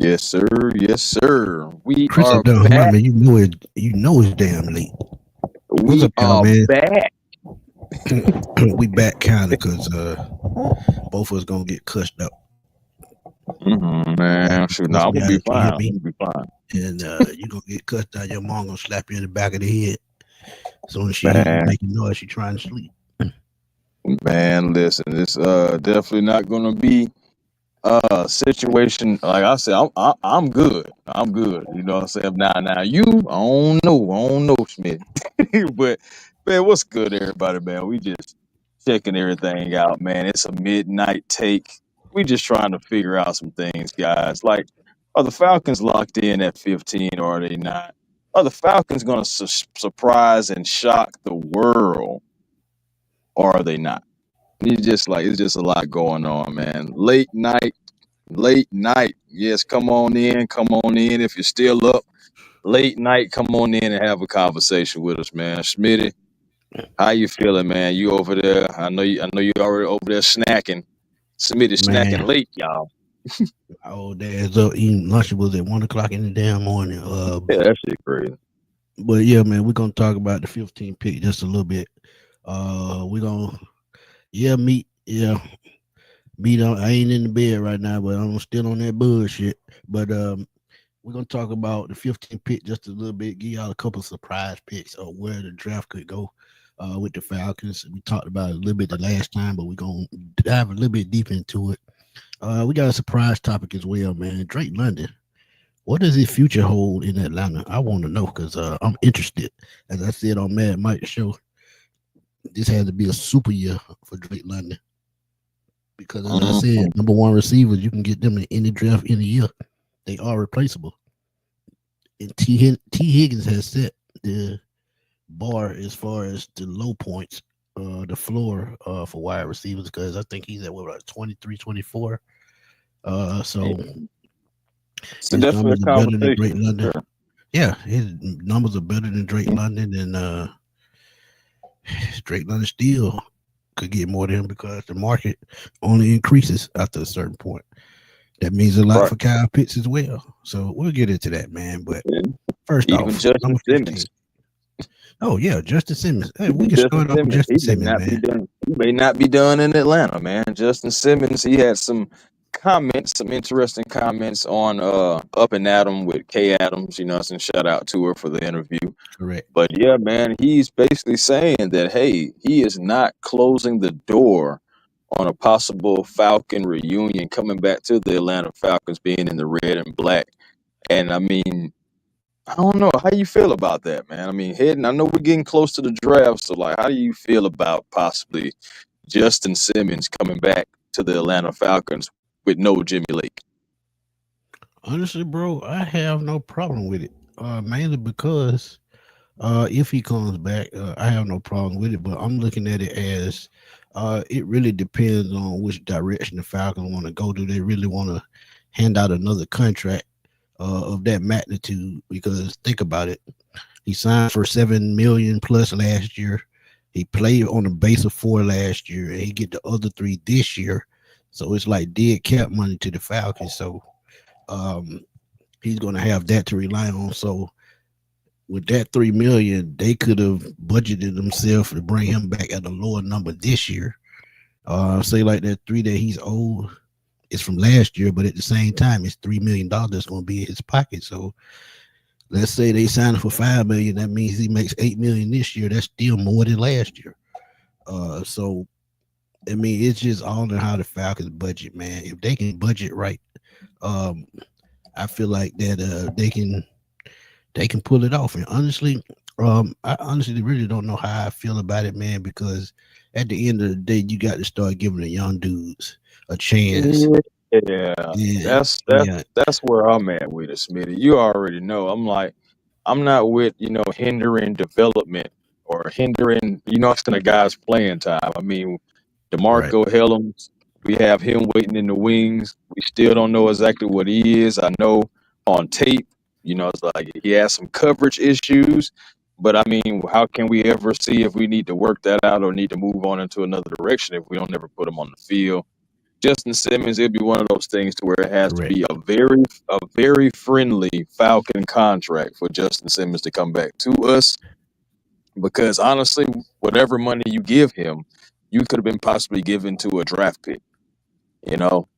Yes, sir. Yes, sir. We Chris are up there back. humming. You know it's damn late. What's We up, y'all, are man? back. We back kinda cause both of us gonna get cussed out. Man, shoot, no, Cuss I'm me gonna out, be you hear fine. I'm me? gonna be fine. And you gonna get cussed out. Your mom gonna slap you in the back of the head. As soon as she hear you Man, making noise, she trying to sleep. man, listen, it's definitely not gonna be situation like I said. I'm good. I'm good. You know what I'm saying? Now you, I don't know, Schmidt. But man, what's good, everybody? Man, we just checking everything out, man. It's a midnight take. We just trying to figure out some things, guys. Like, are the Falcons locked in at 15 or are they not? Are the Falcons going to surprise and shock the world or are they not? It's just a lot going on, man. Late night. Yes, come on in. If you're still up, late night, come on in and have a conversation with us, man. Smitty, how you feeling, man? You over there? I know you already over there snacking. Smitty snacking Man, late, y'all. my old dad's up eating lunch was at 1 o'clock in the damn morning. Yeah, that shit crazy. But yeah, man, we're gonna talk about the 15 pick just a little bit. We're gonna meet. Yeah, meet on. I ain't in the bed right now, but I'm still on that bullshit. But we're gonna talk about the 15 pick just a little bit. Give y'all a couple surprise picks of where the draft could go. With the Falcons, we talked about it a little bit the last time, but we're gonna dive a little bit deep into it. We got a surprise topic as well, man. Drake London. What does his future hold in Atlanta? I want to know because I'm interested. As I said on Mad Mike show, this had to be a super year for Drake London because, as I said, Mhm. number one receivers, you can get them in any draft in a year. They are replaceable. And T. Higgins has set the bar as far as the low points, the floor for wide receivers because I think he's at what, like 23, 24. So It's his definitely numbers a are better than conversation Drake for London. sure. Yeah, his numbers are better than Drake London, and Drake London still could get more than him because the market only increases after a certain point. That means a lot Right. for Kyle Pitts as well. So we'll get into that, man. But And first even off, Justin number Simmons. 15. Oh yeah, Justin Simmons. Hey, we Even can Justin start off with Simmons, Justin Simmons, man. He may not be done in Atlanta, man. Justin Simmons, he had some interesting comments on Up and Adam with Kay Adams. You know, and shout out to her for the interview. Correct. But yeah, man, he's basically saying that hey, he is not closing the door on a possible Falcon reunion coming back to the Atlanta Falcons being in the red and black. And I mean, I don't know how you feel about that, man. I mean, heading. I know we're getting close to the draft, so like, how do you feel about possibly Justin Simmons coming back to the Atlanta Falcons with no Jimmy Lake? Honestly, bro, I have no problem with it. Mainly because if he comes back, I have no problem with it. But I'm looking at it as it really depends on which direction the Falcons want to go. Do they really want to hand out another contract of that magnitude? Because think about it, he signed for 7 million plus last year. He played on the base of four last year, and he get the other three this year. So it's like dead cap money to the Falcons. So um, he's going to have that to rely on. So with that 3 million, they could have budgeted themselves to bring him back at a lower number this year. Say like that three that he's owed is from last year, but at the same time, it's $3 million that's going to be in his pocket. So let's say they sign him for 5 million. That means he makes 8 million this year. That's still more than last year. So I mean, it's just all in how the Falcons budget, man. If they can budget right, um, I feel like that they can pull it off. And honestly, I honestly really don't know how I feel about it, man, because at the end of the day, you got to start giving the young dudes a chance. Yeah, Yeah, that's yeah, that's where I'm at with it, Smitty. You already know. I'm like, I'm not with hindering development or hindering a guy's playing time. I mean, right. DeMarco Hellams, we have him waiting in the wings. We still don't know exactly what he is. I know on tape, it's like he has some coverage issues. But I mean, how can we ever see if we need to work that out or need to move on into another direction if we don't ever put him on the field? Justin Simmons, it'd be one of those things to where it has to Correct. be a very friendly Falcon contract for Justin Simmons to come back to us. Because honestly, whatever money you give him, you could have been possibly given to a draft pick.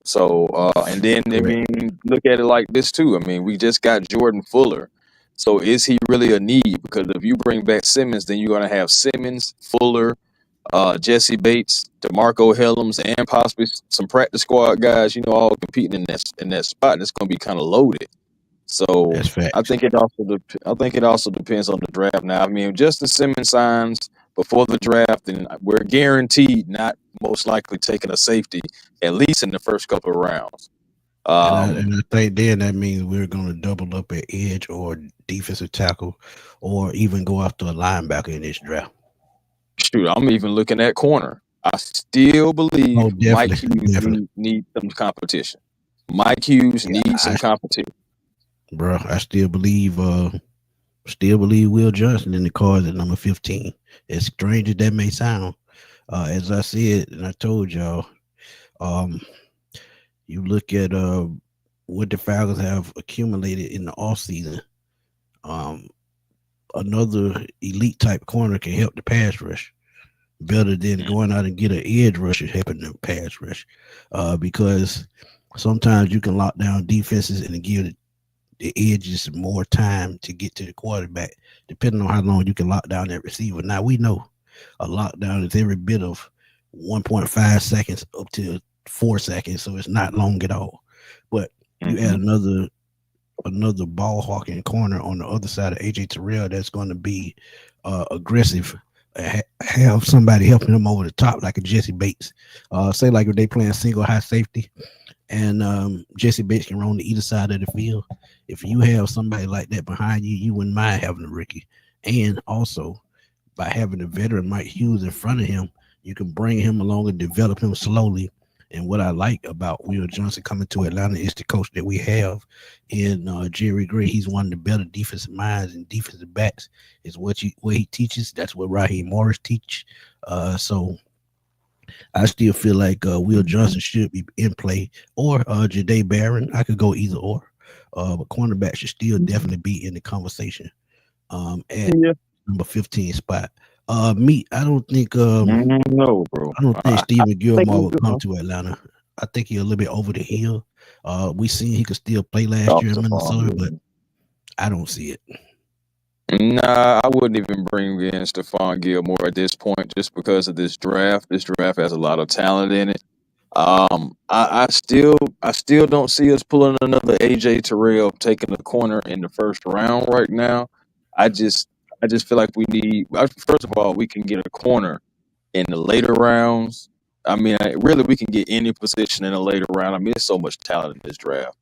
So and then I Correct. mean, look at it like this too. I mean, we just got Jordan Fuller. So is he really a need? Because if you bring back Simmons, then you're gonna have Simmons, Fuller, Jesse Bates, DeMarco Hellams, and possibly some practice squad guys, all competing in that spot. And it's gonna be kind of loaded. So That's I facts. think it also depends on the draft. Now, I mean, if Justin Simmons signs before the draft, then we're guaranteed not most likely taking a safety at least in the first couple of rounds. And Um, I think then that means we're going to double up at edge or defensive tackle, or even go after a linebacker in this draft. Shoot, I'm even looking at corner. I still Oh, believe Mike definitely, Hughes definitely. need some competition. Mike Hughes Yeah, needs some competition. bro, I still believe Will Johnson in the cards at number 15. As strange as that may sound, as I said and I told y'all, um, you look at what the Falcons have accumulated in the offseason. Um, Another elite type corner can help the pass rush better than going out and get an edge rusher helping the pass rush, because sometimes you can lock down defenses and give the edges more time to get to the quarterback, depending on how long you can lock down that receiver. Now we know a lockdown is every bit of 1.5 seconds up to 4 seconds, so it's not long at all. But you add Mhm. another ball hawking corner on the other side of AJ Terrell that's going to be aggressive. Have somebody helping him over the top like a Jesse Bates. Say like if they playing single high safety and Jesse Bates can roam to either side of the field. If you have somebody like that behind you, you wouldn't mind having a rookie. And also by having a veteran Mike Hughes in front of him, you can bring him along and develop him slowly. And what I like about Will Johnson coming to Atlanta is the coach that we have in Jerry Gray. He's one of the better defensive minds and defensive backs. Is what he teaches. That's what Raheem Morris teach. So I still feel like Will Mhm. Johnson should be in play, or Jade Barron. I could go either or. But cornerback should still definitely be in the conversation at Yeah. number 15 spot. Me, No, bro. I don't think I Stephen think Gilmore we will good, come huh? to Atlanta. I think he's a little bit over the hill. We seen he could still play last Off year in Stephon Minnesota, but Gilmore. I don't see it. Nah, I wouldn't even bring in Stephon Gilmore at this point just because of this draft. This draft has a lot of talent in it. I still don't see us pulling another AJ Terrell taking a corner in the first round right now. I just I just feel like we need first of all, we can get a corner in the later rounds. I mean, really, we can get any position in the later round. I mean, there's so much talent in this draft.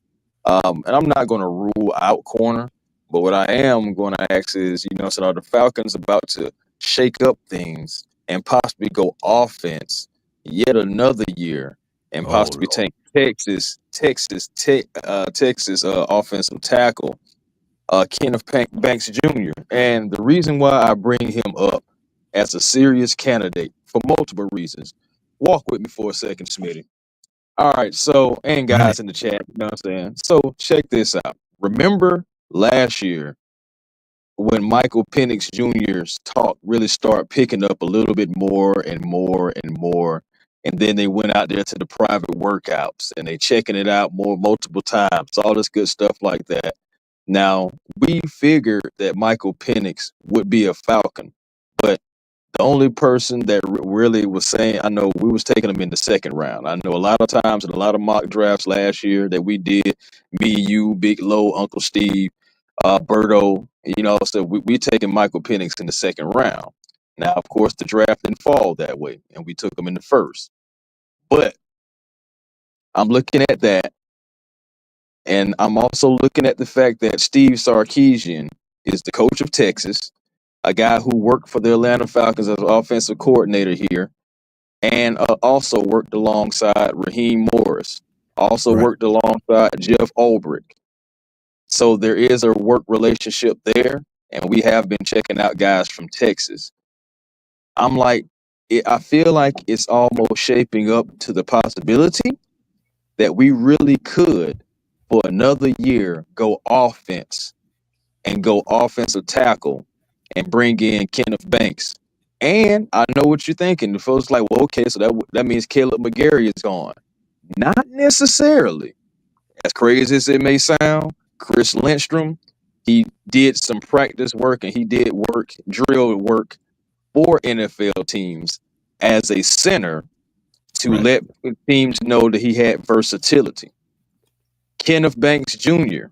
And I'm not going to rule out corner, but what I am going to ask is, so are the Falcons about to shake up things and possibly go offense yet another year and Oh possibly Lord. take Texas offensive tackle Kenneth Banks Jr. And the reason why I bring him up as a serious candidate for multiple reasons. Walk with me for a second, Smitty. All right, so and Right. guys in the chat, you know what I'm saying? So check this out. Remember last year when Michael Penix Jr.'s talk really started picking up a little bit more and more and more, and then they went out there to the private workouts and they checking it out more multiple times, all this good stuff like that. Now we figured that Michael Penix would be a Falcon, but the only person that really was saying, I know we was taking him in the second round. I know a lot of times in a lot of mock drafts last year that we did, me, you, Big Low, Uncle Steve, Berto, so we taking Michael Penix in the second round. Now, of course, the draft didn't fall that way, and we took him in the first. But I'm looking at that, and I'm also looking at the fact that Steve Sarkisian is the coach of Texas, a guy who worked for the Atlanta Falcons as an offensive coordinator here and also worked alongside Raheem Morris, also Right. worked alongside Jeff Ulbrich. So there is a work relationship there, and we have been checking out guys from Texas. I'm like, I feel like it's almost shaping up to the possibility. that we really could, for another year, go offense and go offensive tackle and bring in Kenneth Banks. And I know what you're thinking. The folks like, well, okay, so that means Caleb McGarry is gone. Not necessarily. As crazy as it may sound, Chris Lindstrom, he did some practice work and he did drill work for NFL teams as a center to Right. let teams know that he had versatility. Kenneth Banks Jr.,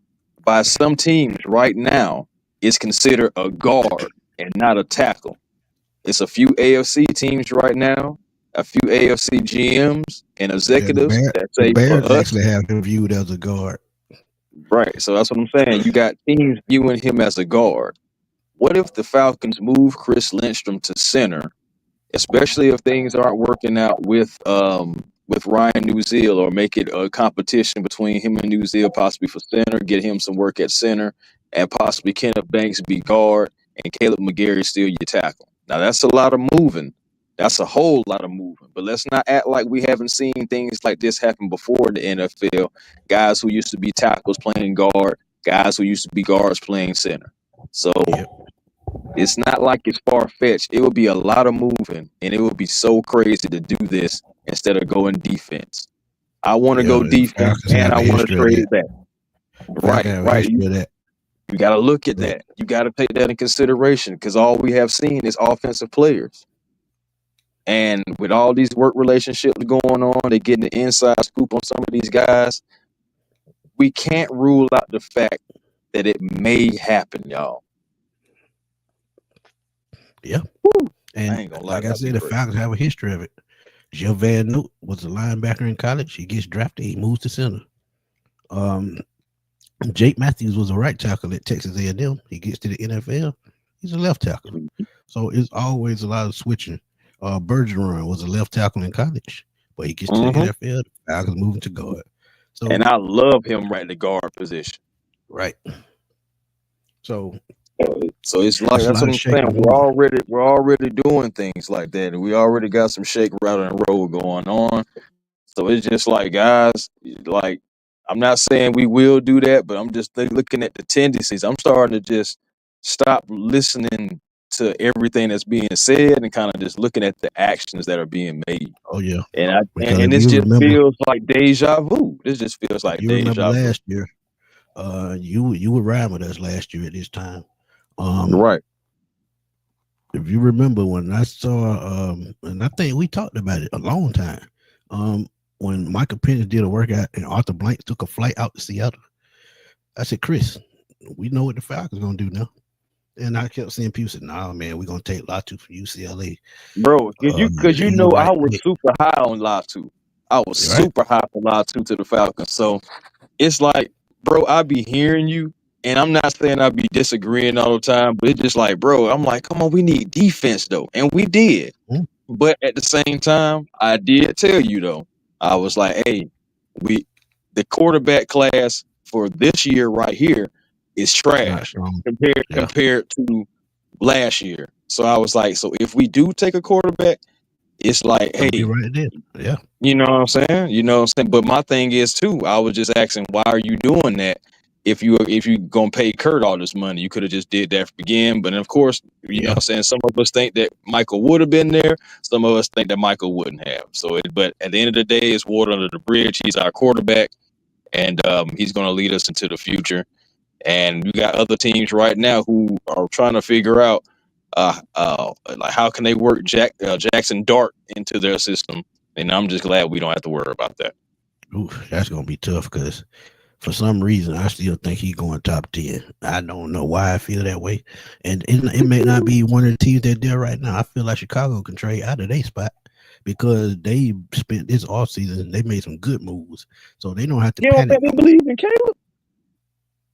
by some teams right now, is considered a guard and not a tackle. It's a few AFC teams right now, a few AFC GMs and Yeah, executives that the say for Bears us, actually have him viewed as a guard. right. So that's what I'm saying. You got teams viewing him as a guard. What if the Falcons move Chris Lindstrom to center, especially if things aren't working out with Ryan Newzeel, or make it a competition between him and Newzeel, possibly for center, get him some work at center, and possibly Kenneth Banks be guard and Caleb McGarry still your tackle. Now that's a lot of moving. That's a whole lot of moving. But let's not act like we haven't seen things like this happen before in the NFL. Guys who used to be tackles playing guard, guys who used to be guards playing center. So Yep. it's not like it's far fetched. It would be a lot of moving, and it would be so crazy to do this instead of going defense. I want to Yeah, go the defense, Falcons and have I a want to history of trade that. it back. Falcons Right, have a right. history of that. You got to look at But that. You got to take that in consideration, because all we have seen is offensive players. And with all these work relationships going on, they're getting the inside scoop on some of these guys. We can't rule out the fact that it may happen, y'all. yeah, Woo. I and ain't gonna lie, like I that'd be said, the great. Falcons have a history of it. Joe Van Noot was a linebacker in college. He gets drafted. He moves to center. Um, Jake Matthews was a right tackle at Texas A&M. He gets to the NFL. He's a left tackle. So it's always a lot of switching. Bergeron was a left tackle in college, but he gets to the Mm-hmm. NFL. Falcons moving to guard. So And I love him right in the guard position. right. So So it's like it's a that's lot what of I'm saying. shaking We're already doing things like that, and we already got some shake, rattle, and roll going on. So it's just like, guys, like, I'm not saying we will do that, but I'm just looking at the tendencies. I'm starting to just stop listening to everything that's being said and kind of just looking at the actions that are being made. Oh yeah, And because and this just feels like deja vu. This just feels if like you remember deja vu. last year, you were riding with us last year at this time. Right. If you remember when I saw, and I think we talked about it a long time, when Michael Penix did a workout and Arthur Blank took a flight out to Seattle, I said, Chris, we know what the Falcons gonna do now. And I kept seeing people say, "Nah, man, we're gonna take Latu from UCLA." Bro, because you He's the know I right was pick, super high on Latu. I was right? super high for Latu to the Falcons. So it's like, bro, I be hearing you, and I'm not saying I be disagreeing all the time, but it's just like, bro, I'm like, come on, we need defense though, and we did. Mm. But at the same time, I did tell you though, I was like, hey, the quarterback class for this year right here is It's not trash strong. compared Yeah, compared to last year. So I was like, so if we do take a quarterback, it's like, it's gonna be hey, right there. Yeah, you know what I'm saying? You know what I'm saying? But my thing is too, I was just asking, why are you doing that? If you gonna pay Kurt all this money, you could have just did that again. But of course, you know yeah, what I'm saying, some of us think that Michael would have been there, some of us think that Michael wouldn't have. But at the end of the day, it's water under the bridge. He's our quarterback, and he's gonna lead us into the future. And you got other teams right now who are trying to figure out like how can they work Jackson Dart into their system. And I'm just glad we don't have to worry about that. Ooh, that's gonna be tough because for some reason I still think he's going top 10. I don't know why I feel that way, and it may not be one of the teams that there right now. I feel like Chicago can trade out of their spot because they spent this offseason, they made some good moves, so they don't have to You don't panic. think they believe in Caleb?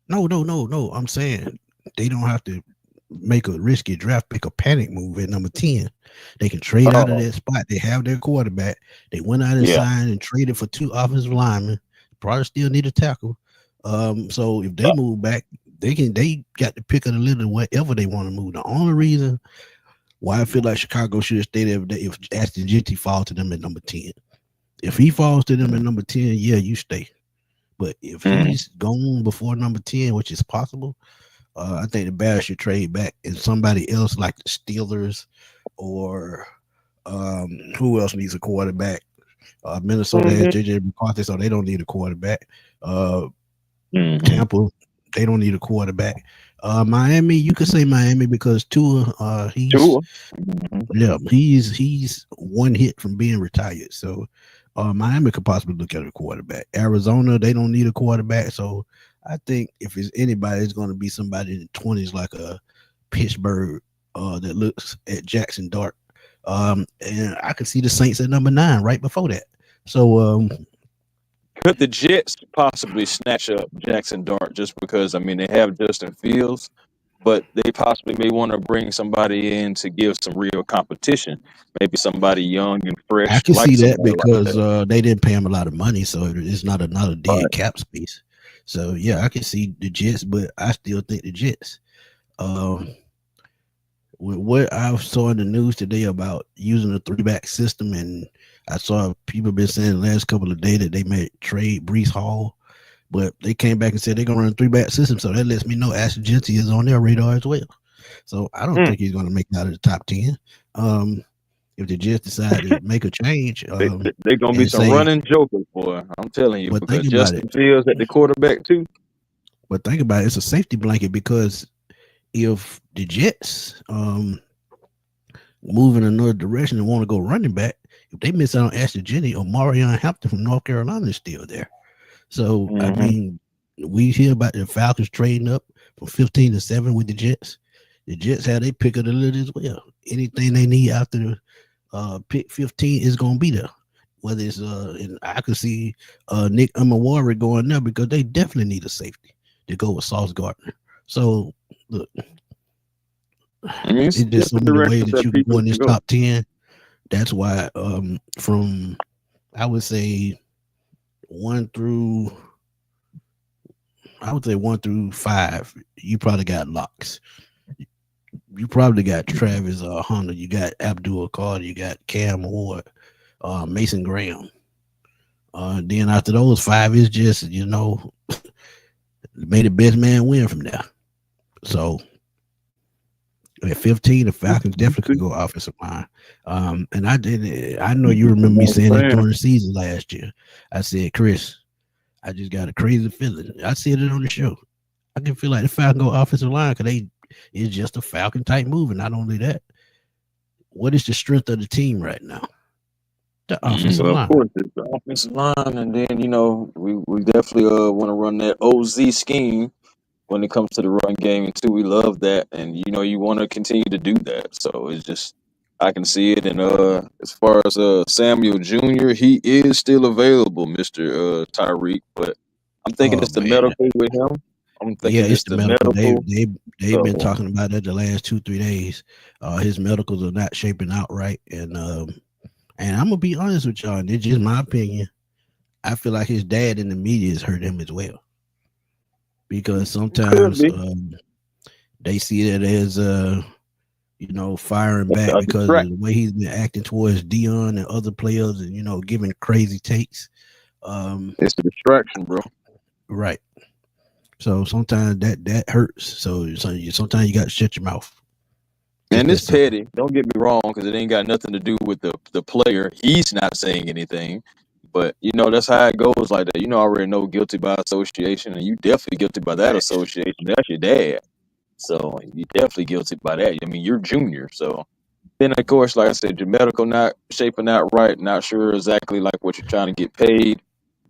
No. I'm saying they don't have to make a risky draft pick, a panic move at number 10. They can trade out of Oh, that spot. They have their quarterback. They went out and yeah. signed and traded for 2 offensive linemen. Probably still need a tackle. So if they move back, they got to pick of the litter wherever they want to move. The only reason why I feel like Chicago should have stayed there if Aston Genty fall to them at number 10. If he falls to them at number 10, yeah, you stay. But if Mm-hmm. he's gone before number 10, which is possible, I think the Bears should trade back and somebody else like the Steelers or who else needs a quarterback? Minnesota has JJ McCarthy, so they don't need a quarterback. Uh, Mm-hmm. Tampa, they don't need a quarterback. Miami, you could say Miami because Tua, he's Sure. Mm-hmm. yeah, he's one hit from being retired. So Miami could possibly look at a quarterback. Arizona, they don't need a quarterback. So I think if it's anybody, it's going to be somebody in the 20s like a Pittsburgh that looks at Jackson Dart. And I could see the Saints at number 9 right before that. So Could the Jets possibly snatch up Jackson Dart just because I mean they have Justin Fields, but they possibly may want to bring somebody in to give some real competition. Maybe somebody young and I fresh, can like see that somebody like because that. they didn't pay him a lot of money, so it's not another dead Right. cap space. So yeah, I can see the Jets, but I still think the Jets. Um, with what I saw in the news today about using a three back system, and I saw people been saying the last couple of days that they may trade Brees Hall, but they came back and said they're gonna run a three back system, so that lets me know Ashton Genty is on their radar as well. So I don't Mm. think he's gonna make it out of the top 10. Um, if they just decide to make a change, They gonna be and some say, running jokers, boy. I'm telling you, but because think about it, Justin Fields at the quarterback too. it's a safety blanket because if the Jets move in another direction and want to go running back, if they miss out on Ashton Jennings or Marion Hampton from North Carolina is still there. So I Mm-hmm. mean, we hear about the Falcons trading up from 15 to 7 with the Jets. The Jets have they pick of the lid as well. Anything they need after the pick 15 is gonna be there. Whether it's and I could see Nick Umawari going there because they definitely need a safety to go with Sauce Gardner. So look, I mean, it's it's just so different many ways directions that that you can go people in can this go. top 10. That's why from I would say one through I would say 1 through 5, you probably got locks. You probably got Travis Hunter, you got Abdul Carter, you got Cam Ward, Mason Graham. Then after those 5, it's just may the best man win from there. So at 15, the Falcons definitely could go offensive line. And I know you You remember me know what saying this I'm saying? during the season last year. I said, Chris, I just got a crazy feeling. I said it on the show. I can feel like the Falcon go offensive line because it's just a Falcon type move. And not only that, what is the strength of the team right now? The offensive Well, of line. course, it's the offensive line, and then we definitely want to run that OZ scheme when it comes to the run game and too. We love that, and you want to continue to do that. So it's just I can see it. And as far as Samuel Jr., he is still available, Mister Tyreek, but I'm thinking Oh it's the man. medical with him. I'm Yeah, thinking it's it's the the medical. medical. They've been So talking about that the last 2-3 days. His medicals are not shaping out right. And I'm gonna be honest with y'all, and it's just my opinion. I feel like his dad in the media has hurt him as well. Because it could sometimes be they see that as firing back a because of the distraction. way he's been acting towards Dion and other players, and giving crazy takes. It's a distraction, bro. Right. So sometimes that hurts. So sometimes you got to shut your mouth. Just And that it's simple. petty. Don't get me wrong, because it ain't got nothing to do with the player. He's not saying anything, but that's how it goes like that. I already know guilty by association, and you definitely guilty by that Facts. association. That's your dad, so you definitely guilty by that. I mean, you're junior, so then of course, like I said, your medical not shaping out right. Not sure exactly like what you're trying to get paid,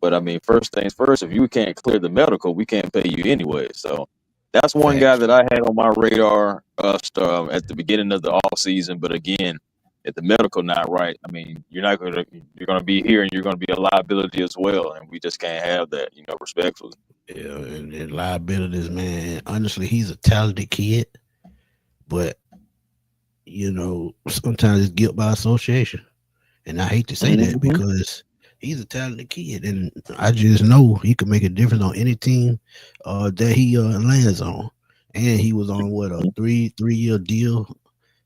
but I mean, first things first. If you can't clear the medical, we can't pay you anyway. So that's one guy Facts. that I had on my radar at the beginning of the off season. But again, if the medical not right, I mean, you're gonna be here and you're gonna be a liability as well, and we just can't have that, respectfully. Yeah, and liabilities, man. Honestly, he's a talented kid, but sometimes it's guilt by association. And I hate to say that Hmm. because he's a talented kid, and I just know he could make a difference on any team that he lands on. And he was on what a three year deal,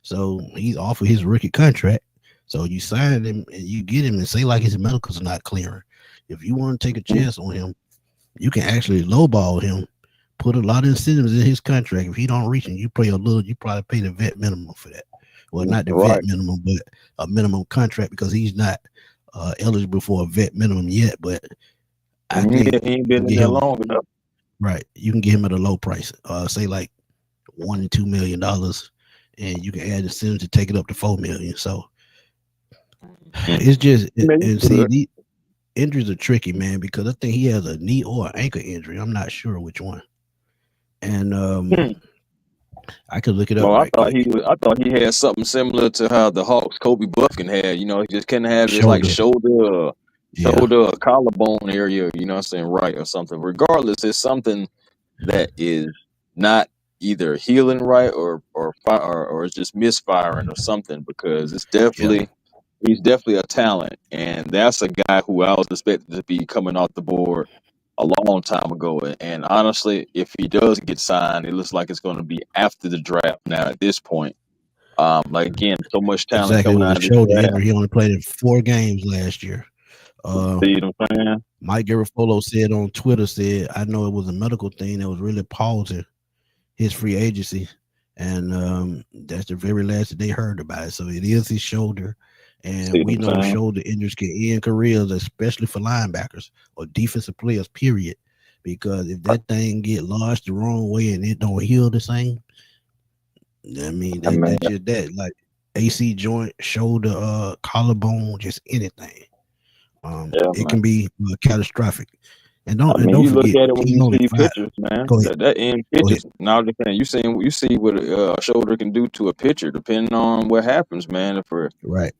so he's off of his rookie contract. So you sign him and you get him and say like his medical's not clearing. If you want to take a chance on him, you can actually lowball him, put a lot of incentives in his contract. If he don't reach him, you pay a little. You probably pay the vet minimum for that. Well, not the vet Right. minimum, but a minimum contract because he's not eligible for a vet minimum yet. But I Yeah, think he ain't you can been in get there him long enough. right. You can get him at a low price. Say like $1 to $2 million, and you can add incentives to take it up to $4 million. So Mm. it's just Man, and you see good. the injuries are tricky, man, because I think he has a knee or an ankle injury. I'm not sure which one. And Hmm. I could look it up Well, right quick. I thought he had something similar to how the Hawks Kobe Buffkin had. You know, he just couldn't have his like Shoulder. Yeah. shoulder, or collarbone area. You know, what I'm saying, right or something. Regardless, it's something that is not either healing right or it's just misfiring or something, because it's Yeah. definitely he's definitely a talent, and that's a guy who I was expected to be coming off the board a long time ago. And honestly, if he does get signed, it looks like it's going to be after the draft. Now at this point, like again, so much talent Exactly. It coming was out a of this shoulder draft. injury. He only played in 4 games last year. Uh, See what I'm saying? Mike Garafolo said on Twitter, said, I know it was a medical thing that was really pausing his free agency. And that's the very last that they heard about it. So it is his shoulder. And See we what I'm know saying? shoulder injuries can end careers, especially for linebackers or defensive players, period. Because if that thing get lodged the wrong way and it don't heal the same, I mean, I mean, that's just that. Like AC joint, shoulder, collarbone, just anything. yeah, It man. can be catastrophic. And I mean, don't you look forget, at it when he's you only see 5. pictures, man. Go ahead. That end Go ahead. pictures. Now, I'm just saying, you see what a shoulder can do to a pitcher, depending on what happens, man. If we're Right.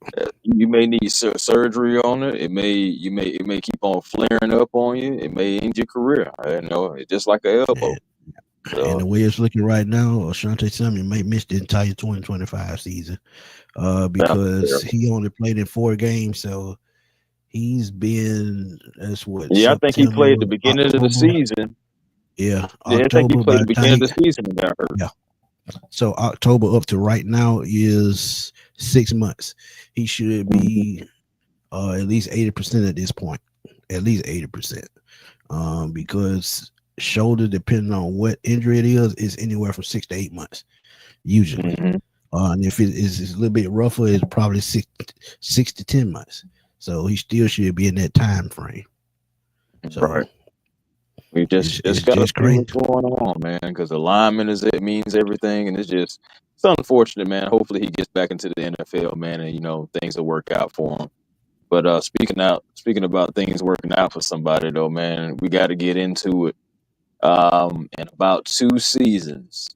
you may need surgery on it. It may keep on flaring up on you. It may end your career. You know, it's just like an elbow. And, and So the way it's looking right now, Ashante Samuel may miss the entire 2025 season that's because terrible. he only played in 4 games. So he's been, that's what, Yeah, I think he September, played the beginning of the October. season. Yeah, Yeah, I think he October played by the the time beginning of he, the season and got hurt. yeah. So October up to right now is 6 months. He should Mhm. be at least 80% at this point. At least 80%. Because shoulder, depending on what injury it is anywhere from 6 to 8 months, usually. Mhm. And if it is a little bit rougher, it's probably 6 to 10 months. So he still should be in that time frame. So Right. We just it's gotta just see crazy. what's going on, man. Because alignment is it means everything, and it's unfortunate, man. Hopefully he gets back into the NFL, man, and things will work out for him. But speaking about things working out for somebody though, man, we got to get into it. In about 2 seasons,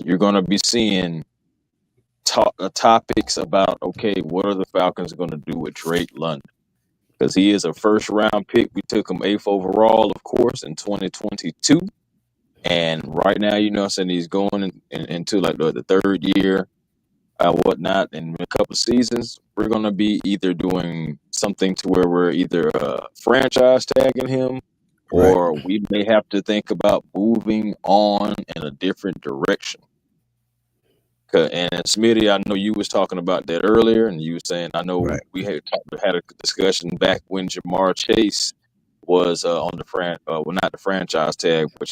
you're gonna be seeing topics about, okay, what are the Falcons gonna do with Drake London? Because he is a first round pick. We took him eighth overall, of course, in 2022. And right now, what I'm saying, he's going into like the third year, whatnot. In a couple of seasons, we're going to be either doing something to where we're either franchise tagging him, Right. or we may have to think about moving on in a different direction. And Smitty, I know you was talking about that earlier, and you were saying, I know Right. we had a discussion back when Jamar Chase was on the well, not the franchise tag, but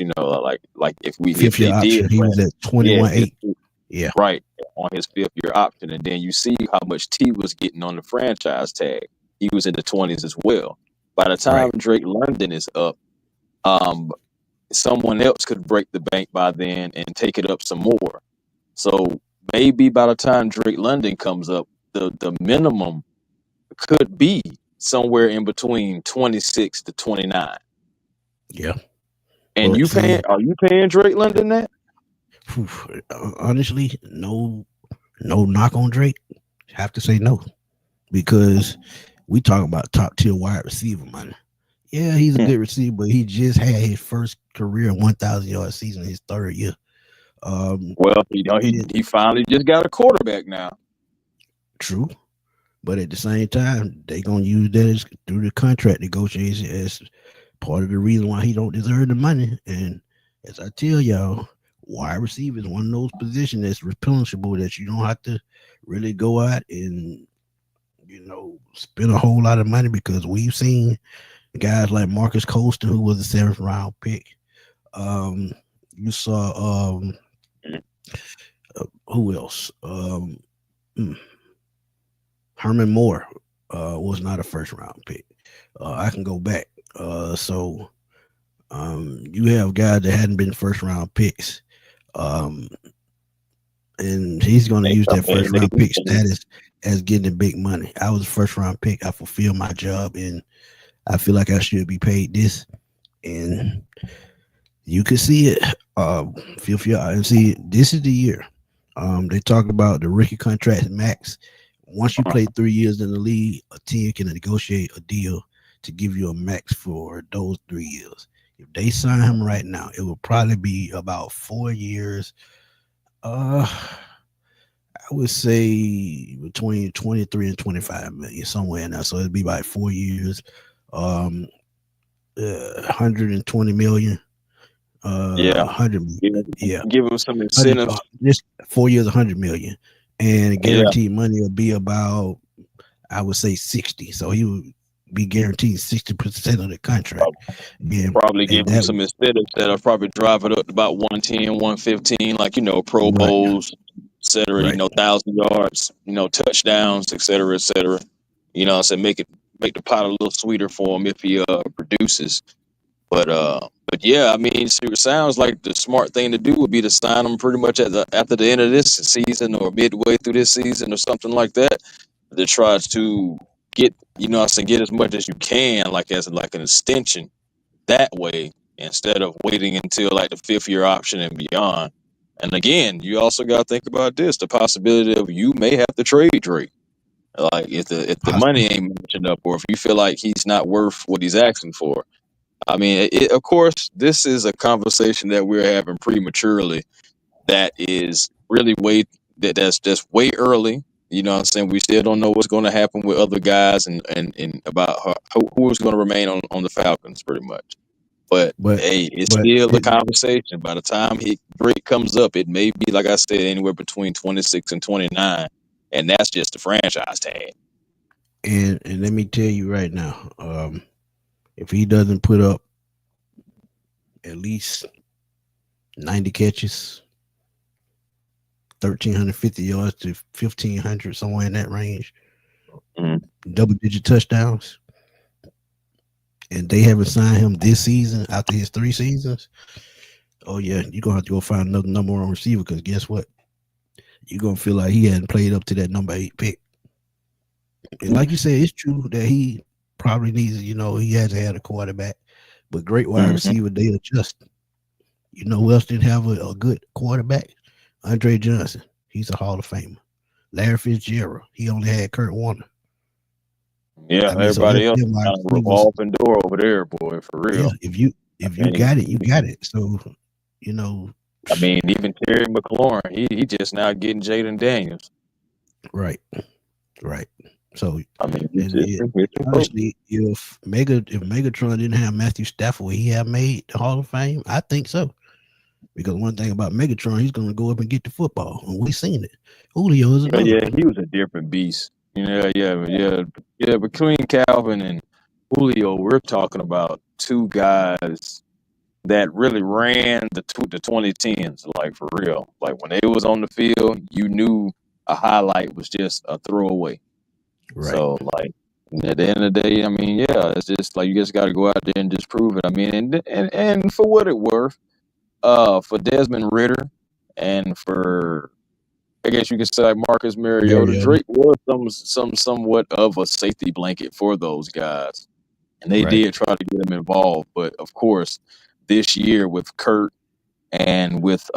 like if Fifth year they did, option. He was at yeah, 21.8. Yeah. right, on his fifth year option, and then you see how much T was getting on the franchise tag. He was in the 20s as well. By the time Right. Drake London is up, um, someone else could break the bank by then and take it up some more. So maybe by the time Drake London comes up, the minimum could be somewhere in between 26 to 29. Yeah. And But see, are you paying Drake London that? honestly, no knock on Drake. Have to say no because we talk about top tier wide receiver money. Yeah, he's a Hmm. good receiver, but he just had his first career 1,000 yard season in his third year. Well, And he finally just got a quarterback now. true, but at the same time, they gonna use that as, through the contract negotiation as part of the reason why he don't deserve the money. And as I tell y'all, wide receiver is one of those positions that's replenishable that you don't have to really go out and spend a whole lot of money because we've seen guys like Marcus Colston, who was a seventh round pick. Um, you saw who else? Hmm, Herman Moore was not a first round pick. I can go back. You have guys that hadn't been first round picks. Um, and he's going to use that first round pick status as getting big money. I was a first round pick. I fulfilled my job, and I feel like I should be paid this. And you can see it. Feel free and see. This is the year. They talk about the rookie contract max. Once you play 3 years in the league, a team can negotiate a deal to give you a max for those 3 years. If they sign him right now, it will probably be about 4 years. I would say between 23 and 25 million, somewhere in there. So it'd be like 4 years, 120 million. Yeah, 100 yeah, give him some incentives. Just 4 years, 100 million, and guaranteed money will be about, I would say, 60. So he would be guaranteed 60% of the contract. Probably give him some incentives that'll probably drive it up to about 110, 115, like Pro Bowls, etc. Right. 1,000 yards, touchdowns, etc., etc. So make the pot a little sweeter for him if he produces. But yeah, I mean, it sounds like the smart thing to do would be to sign him pretty much after the end of this season or midway through this season or something like that, to try to get get as much as you can, like as like an extension that way, instead of waiting until like the 5th-year option and beyond. And again, you also got to think about the possibility of you may have to trade Drake. Like if the money ain't matching up, or if you feel like he's not worth what he's asking for. I mean, of course, this is a conversation that we're having prematurely. That is really that's just way early. You know what I'm saying? We still don't know what's going to happen with other guys and about who's going to remain on the Falcons, pretty much. But hey, it's still a conversation. By the time Drake comes up, it may be, like I said, anywhere between 26 and 29, and that's just the franchise tag. And let me tell you right now, if he doesn't put up at least 90 catches, 1,350 yards to 1,500, somewhere in that range, double-digit touchdowns, and they haven't signed him this season after his 3 seasons, oh yeah, you're going to have to go find another number 1 receiver, because guess what? You're going to feel like he hadn't played up to that number 8 pick. And like you said, it's true that he probably needs, he hasn't had a quarterback, but great wide receiver, they adjust. Who else didn't have a good quarterback? Andre Johnson. He's a Hall of Famer. Larry Fitzgerald. He only had Kurt Warner. Yeah, everybody else kind of revolving door over there, boy, for real. Yeah, if you got it, you got it. So, I mean, even Terry McLaurin, he just now getting Jaden Daniels. Right. So I mean, honestly, if Megatron didn't have Matthew Stafford, would he have made the Hall of Fame? I think so. Because one thing about Megatron, he's going to go up and get the football, and we've seen it. Julio is another. Yeah, he was a different beast. Yeah. Between Calvin and Julio, we're talking about 2 guys that really ran the 2010s, like for real. Like when they was on the field, you knew a highlight was just a throwaway. Right. So like at the end of the day, I mean, yeah, it's just like you just got to go out there and just prove it. I mean, and for what it worth, for Desmond Ridder and for, I guess you could say, like Marcus Mariota, Drake was somewhat of a safety blanket for those guys, and they did try to get them involved. But of course, this year with Kurt and with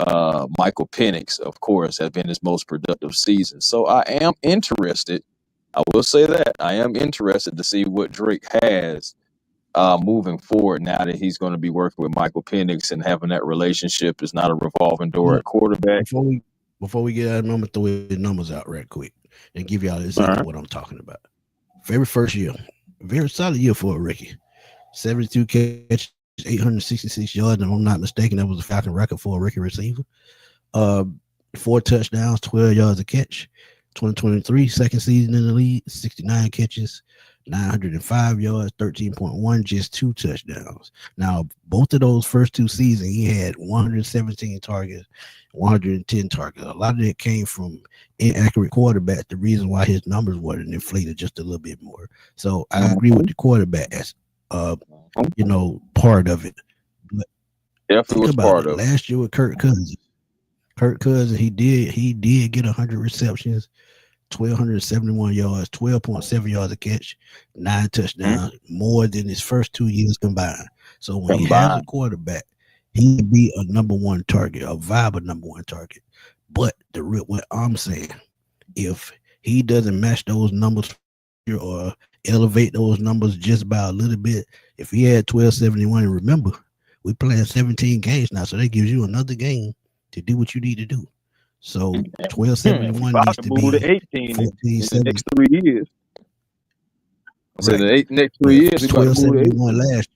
Michael Penix, of course, has been his most productive season. So I am interested. I will say that I am interested to see what Drake has moving forward now that he's going to be working with Michael Penix and having that relationship is not a revolving door at quarterback. Before we get out of number, throw the numbers out right quick and give y'all exactly what I'm talking about. Very first year, very solid year for a rookie. 72 catches, 866 yards. If I'm not mistaken, that was a Falcon record for a rookie receiver. 4 touchdowns, 12 yards a catch. 2023, second season in the league, 69 catches, 905 yards, 13.1, just 2 touchdowns. Now, both of those first 2 seasons, he had 117 targets, 110 targets. A lot of that came from inaccurate quarterbacks. The reason why his numbers weren't inflated just a little bit more. So I agree with the quarterback as part of it. But Definitely think was about part it. of it. Last year with Kirk Cousins. Kirk Cousins, he did get 100 receptions, 1,271 yards, 12.7 yards a catch, 9 touchdowns, more than his first 2 years combined. So when he has a Combined. quarterback, he can be a number one target, a viable number one target. But what I'm saying, if he doesn't match those numbers or elevate those numbers just by a little bit, if he had 1,271, and remember, we playing 17 games now, so that gives you another game to do what you need to do. So He 1271 about needs to to move to be 18 in the 1470. next 3 years. I said Right. the next But three if years it's he about to move to 1271 18. last,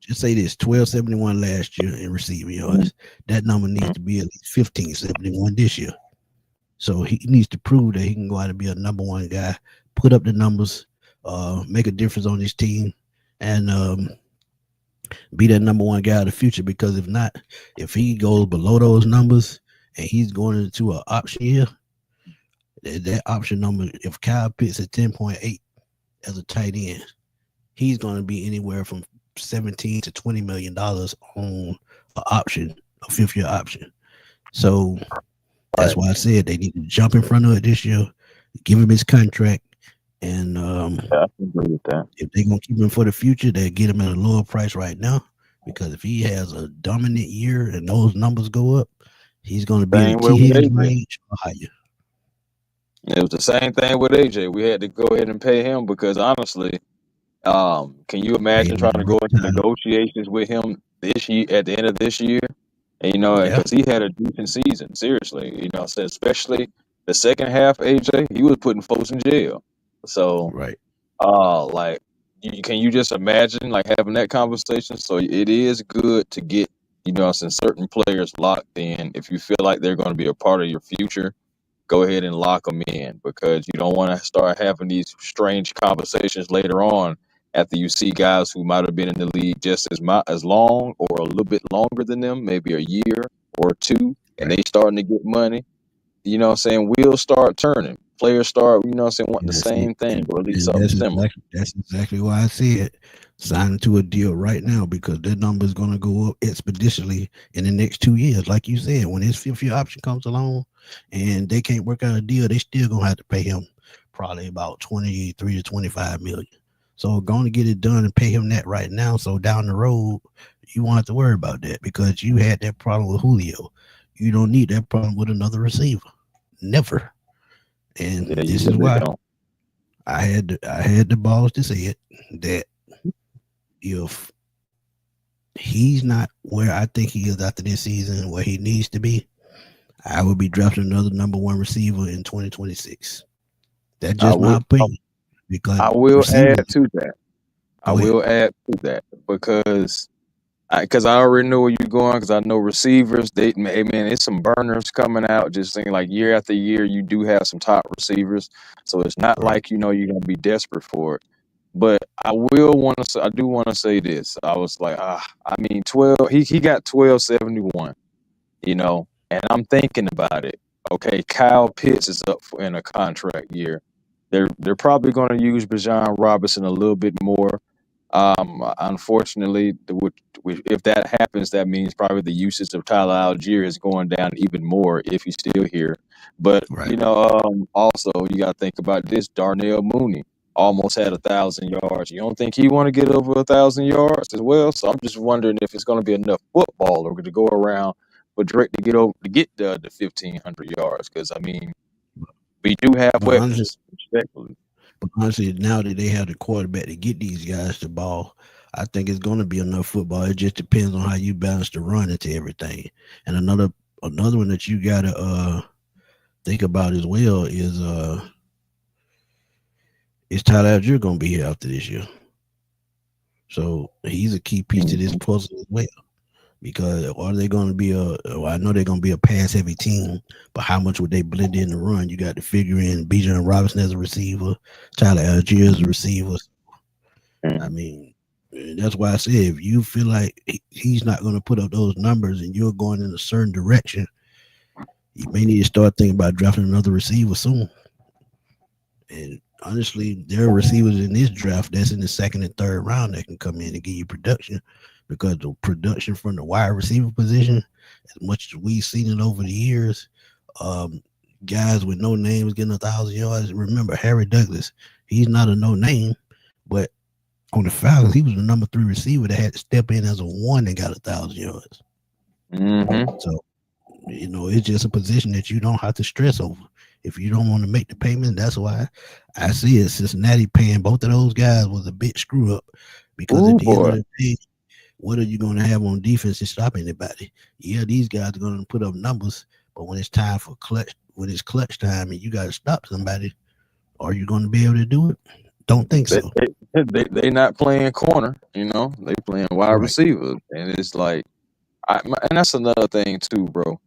just say this 1271 last year in receiving yards. That number needs to be at least 1571 this year. So he needs to prove that he can go out and be a number one guy, put up the numbers, make a difference on his team, and be that number one guy of the future. Because if not, if he goes below those numbers and he's going into an option year, that option number, if Kyle Pitts at 10.8 as a tight end, he's going to be anywhere from 17 to $20 million on an option, a 5th-year option. So that's Right. why I said they need to jump in front of it this year, give him his contract, and Yeah, I can agree with that. if they're gonna keep him for the future, they get him at a lower price right now. Because if he has a dominant year and those numbers go up, he's gonna be in the Same way T with Higgins AJ. range or higher. It was the same thing with AJ. We had to go ahead and pay him because honestly, can you Paid imagine him at trying the to go into right time. negotiations with him this year at the end of this year? And, Yeah, because he had a decent season, seriously. I said especially the second half, AJ, he was putting folks in jail. So, right. like, can you just imagine like having that conversation? So it is good to get, certain players locked in. If you feel like they're going to be a part of your future, go ahead and lock them in because you don't want to start having these strange conversations later on after you see guys who might have been in the league just as long or a little bit longer than them, maybe a year or two, and Right. they starting to get money. Wheels start turning. Players start, wanting And the that's it. same thing And, or at least and something that's similar. exactly why I said sign into a deal right now because that number is going to go up expeditiously in the next 2 years. Like you said, when his 5th-year option comes along and they can't work out a deal, they still gonna have to pay him probably about 23 to 25 million. So going to get it done and pay him that right now. So down the road, you won't have to worry about that because you had that problem with Julio. You don't need that problem with another receiver. Never. Yeah, And you this is really why don't. I had the balls to say it that if he's not where I think he is after this season, where he needs to be, I would be drafting another number one receiver in 2026. That's I just my will. opinion because I will receivers. add to that. I Go ahead. will add to that because I already know where you're going. Because I know receivers, hey man, it's some burners coming out. Just saying, like year after year, you do have some top receivers, so it's not Right. like you're gonna be desperate for it. But I do want to say this. I was like, I mean, 12. He got 1271. And I'm thinking about it. Okay, Kyle Pitts is up in a contract year. They're probably going to use Bijan Robinson a little bit more. Unfortunately, if that happens, that means probably the usage of Tyler Algier is going down even more if he's still here. But Right. also you got to think about this. Darnell Mooney almost had 1,000 yards. You don't think he want to get over 1,000 yards as well? So I'm just wondering if it's going to be enough football to go around for Drake to get over to get the 1,500 yards. Because I mean, we do have But honestly, weapons, respectfully. now that they have the quarterback to get these guys the ball, I think it's going to be enough football. It just depends on how you balance the run into everything. And another one that you gotta think about as well is Tyler Algier gonna be here after this year. So he's a key piece to this puzzle as well. Because are they going to be well, I know they're going to be a pass heavy team, but how much would they blend in the run? You got to figure in Bijan Robinson as a receiver, Tyler Algier as a receiver. I mean, that's why I said if you feel like he's not going to put up those numbers and you're going in a certain direction, you may need to start thinking about drafting another receiver soon. And honestly, there are receivers in this draft that's in the second and third round that can come in and give you production because the production from the wide receiver position, as much as we've seen it over the years, um, guys with no names getting 1,000 yards. Remember, Harry Douglas, he's not a no name, but on the Falcons, he was the number 3 receiver that had to step in as a one and got 1,000 yards. Mm-hmm. So, it's just a position that you don't have to stress over. If you don't want to make the payment, that's why I see it. Cincinnati paying both of those guys was a big screw up because Ooh at the end of boy. the day, what are you going to have on defense to stop anybody? Yeah, these guys are going to put up numbers, but when it's time for when it's clutch time and you got to stop somebody, are you going to be able to do it? Don't think They, so. they not playing corner, they playing wide Right. receiver, and it's like, and that's another thing too, bro.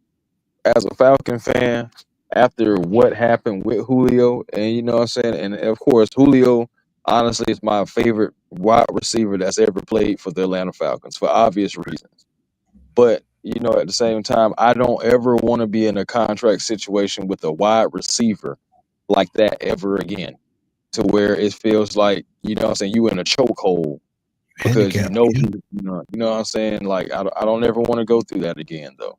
As a Falcon fan, after what happened with Julio, and you know what I'm saying, and of course Julio, honestly, is my favorite wide receiver that's ever played for the Atlanta Falcons for obvious reasons. But at the same time, I don't ever want to be in a contract situation with a wide receiver like that ever again, to where it feels like what I'm saying, you in a chokehold because Handicap. Yeah. what I'm saying. Like I don't ever want to go through that again, though.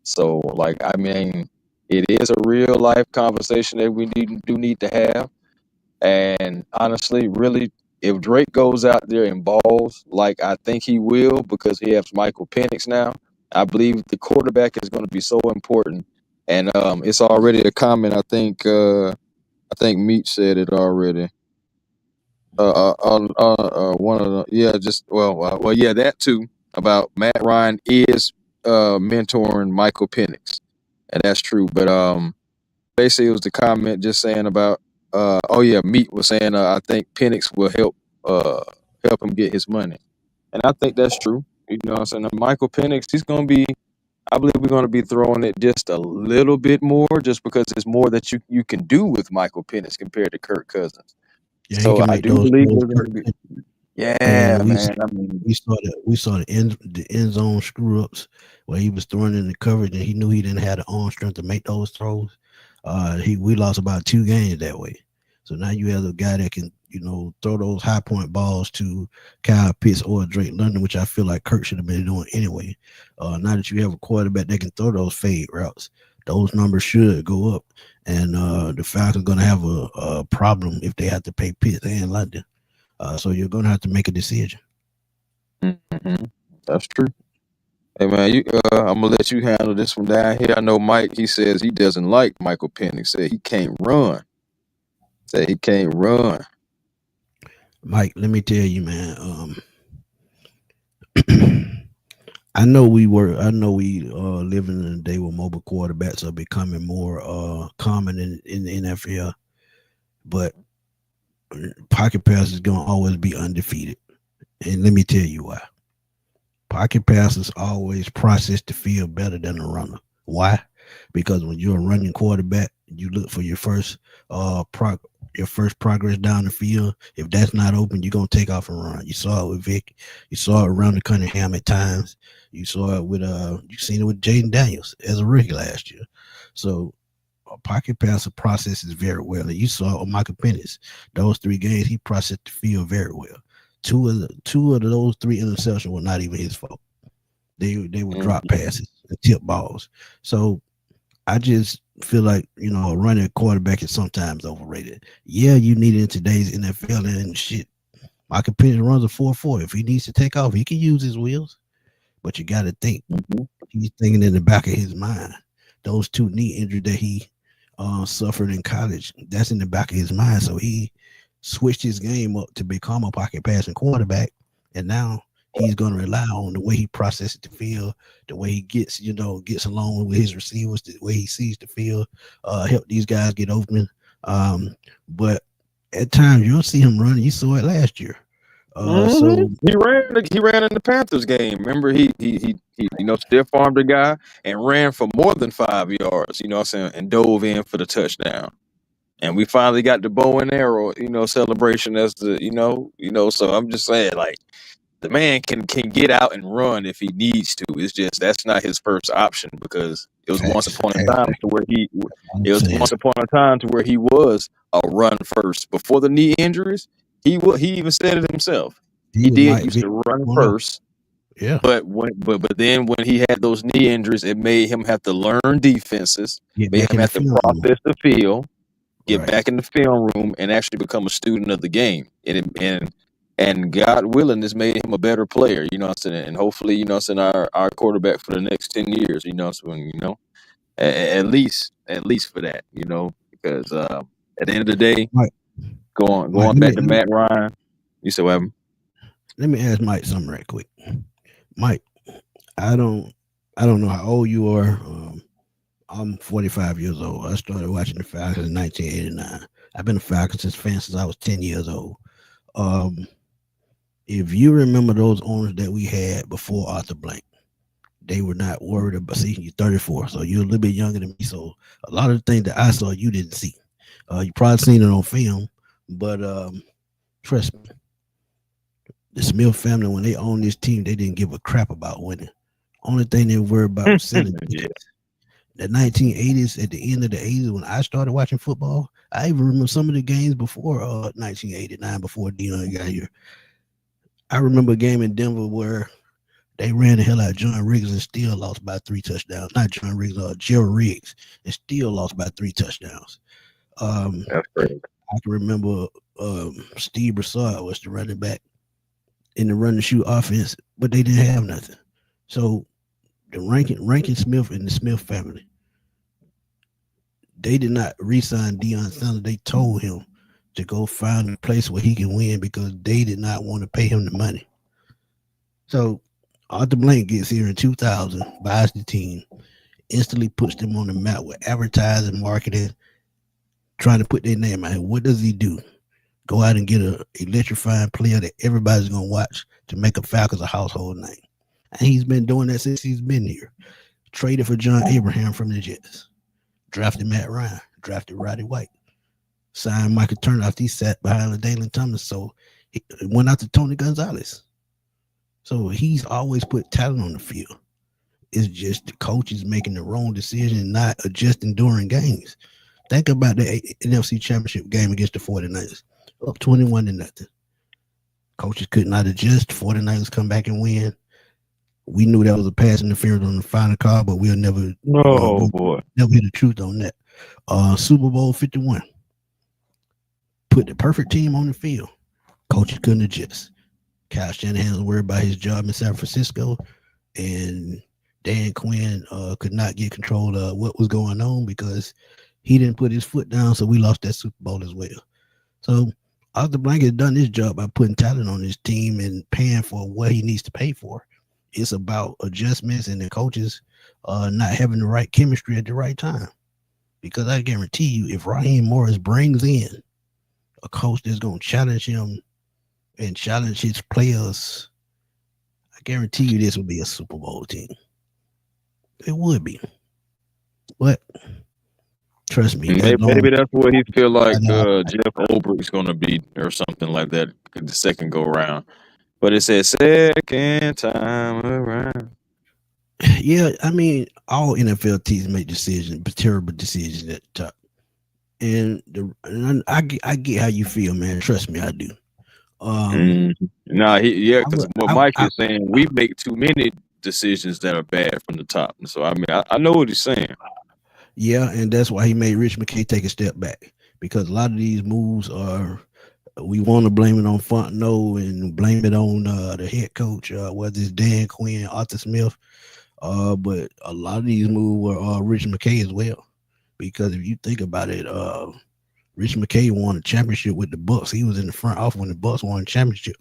So, like, I mean, it is a real life conversation that we do need to have. And honestly, really, if Drake goes out there and balls like I think he will, because he has Michael Penix now, I believe the quarterback is going to be so important. And it's already a comment. I think Meat said it already. One of the just yeah, that too, about Matt Ryan is mentoring Michael Penix, and that's true. But basically, it was the comment just saying about oh yeah, Meat was saying I think Penix will help him get his money, and I think that's true. You know what I'm saying? Michael Penix, he's gonna be. I believe we're going to be throwing it just a little bit more, just because there's more that you can do with Michael Penix compared to Kirk Cousins. Yeah, he So can I make do those believe throws. we're going to be. And Yeah, man. I mean, we saw the end zone screw ups where he was throwing in the coverage and he knew he didn't have the arm strength to make those throws. We lost about 2 games that way. So now you have a guy that can throw those high point balls to Kyle Pitts or Drake London, which I feel like Kirk should have been doing anyway. Now that you have a quarterback that can throw those fade routes, those numbers should go up. And the Falcons going to have a problem if they have to pay Pitts and London. So you're going to have to make a decision. mhm, that's true. Hey, man, I'm gonna let you handle this one down here. I know Mike. He says he doesn't like Michael Penix. Said he can't run. Said he can't run. Mike, let me tell you, man. I know we living in a day where mobile quarterbacks are becoming more common in the NFL, but pocket pass is going to always be undefeated. And let me tell you why. Pocket passes always process the field better than a runner. Why? Because when you're a running quarterback, you look for your first progress down the field. If that's not open, you're gonna take off and run. You saw it with Vic. You saw it around the Cunningham at times. You saw it with you seen it with Jaden Daniels as a rookie last year. So a pocket passer processes very well. And you saw on Michael Penix, those 3 games he processed the field very well. Two of those 3 interceptions were not even his fault. They were drop Mhm. passes and tip balls. So I just feel like a running quarterback is sometimes overrated. Yeah, you need it in today's NFL and shit. Michael Penix runs a 4.4. If he needs to take off, he can use his wheels. But you got to think Mhm. he's thinking in the back of his mind. Those 2 knee injuries that he suffered in college, that's in the back of his mind. So he switched his game up to become a pocket passing quarterback, and now he's going to rely on the way he processes the field, the way he gets along with his receivers, the way he sees the field, help these guys get open. But at times you'll see him running. You saw it last year. So He ran in the Panthers game. Remember, he stiff armed the guy and ran for more than 5 yards. You know what I'm saying, and dove in for the touchdown. And we finally got the bow and arrow, celebration as So I'm just saying, like, the man can get out and run if he needs to. It's just that's not his first option because it was once facts. upon a time to where I'm it was saying once upon a time to where he was a run first before the knee injuries. He even said it himself. he He was did Mike used Vick to run 1-0. first, Yeah, but then when he had those knee injuries, it made him have to learn defenses, get made back him in the have to film room. process the field, get Right. back in the film room, and actually become a student of the game. And God willing, this made him a better player. You know what I'm saying? And hopefully, our quarterback for the next 10 years. At least for that. Because at the end of the day, Mike, Mike, going back to Matt Ryan, you said what happened? let me ask Mike something right quick. Mike, I don't know how old you are. I'm 45 years old. I started watching the Falcons in 1989. I've been a Falcons fan since I was 10 years old. If you remember those owners that we had before Arthur Blank, they were not worried about. See, you're 34, so you're a little bit younger than me. So a lot of the things that I saw, you didn't see. You probably seen it on film, but trust me, the Smith family, when they owned this team, they didn't give a crap about winning. Only thing they were worried about was selling Yeah. tickets. The 1980s, at the end of the 80s, when I started watching football, I even remember some of the games before 1989, before Dion got here. I remember a game in Denver where they ran the hell out of John Riggs and still lost by 3 touchdowns. Not John Riggs, Gerald Riggs, and still lost by 3 touchdowns. That's great. I can remember Steve Broussard was the running back in the run and shoot offense, but they didn't have nothing. So the Rankin Smith and the Smith family, they did not re-sign Deion Sanders. They told him to go find a place where he can win because they did not want to pay him the money. So Arthur Blank gets here in 2000, buys the team, instantly puts them on the map with advertising, marketing, trying to put their name out here. What does he do? Go out and get an electrifying player that everybody's going to watch to make a Falcons a household name. And he's been doing that since he's been here. Traded for John Abraham from the Jets. Drafted Matt Ryan. Drafted Roddy White. Signed Michael Turner after he sat behind Dalen Thomas. So he went out to Tony Gonzalez. So he's always put talent on the field. It's just the coaches making the wrong decision and not adjusting during games. Think about the NFC Championship game against the 49ers. Up 21-0. Coaches could not adjust. 49ers come back and win. We knew that was a pass interference on the final call, but we'll never hit the truth on that. Super Bowl 51. Put the perfect team on the field. Coaches couldn't adjust. Kyle Shanahan was worried about his job in San Francisco, and Dan Quinn could not get control of what was going on because he didn't put his foot down, so we lost that Super Bowl as well. So Arthur Blank has done his job by putting talent on his team and paying for what he needs to pay for. It's about adjustments and the coaches not having the right chemistry at the right time. Because I guarantee you, if Raheem Morris brings in a coach that's going to challenge him and challenge his players, I guarantee you this will be a Super Bowl team. It would be. But trust me. Maybe that's what he feel like Jeff Ulbricht's going to be or something like that the second go around. But it says second time around. Yeah, I mean, all NFL teams make decisions, but terrible decisions at the top. And I get how you feel, man. Trust me, I do. Because what Mike is saying, we make too many decisions that are bad from the top. So I mean, I know what he's saying. Yeah, and that's why he made Rich McKay take a step back, because a lot of these moves are, we want to blame it on Fontenot and blame it on the head coach, whether it's Dan Quinn, Arthur Smith, but a lot of these moves were Rich McKay as well, because if you think about it, Rich McKay won a championship with the Bucks. He was in the front office when the Bucks won a championship,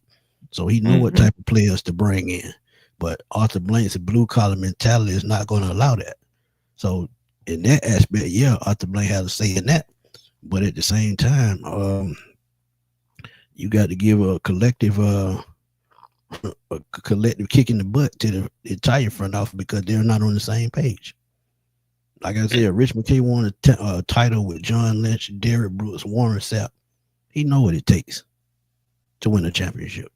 so he knew what type of players to bring in. But Arthur Blank's blue collar mentality is not going to allow that. So in that aspect, yeah, Arthur Blank has a say in that. But at the same time, You got to give a collective kick in the butt to the entire front office because they're not on the same page. Like I said, Rich McKay won a title with John Lynch, Derrick Brooks, Warren Sapp. He know what it takes to win a championship.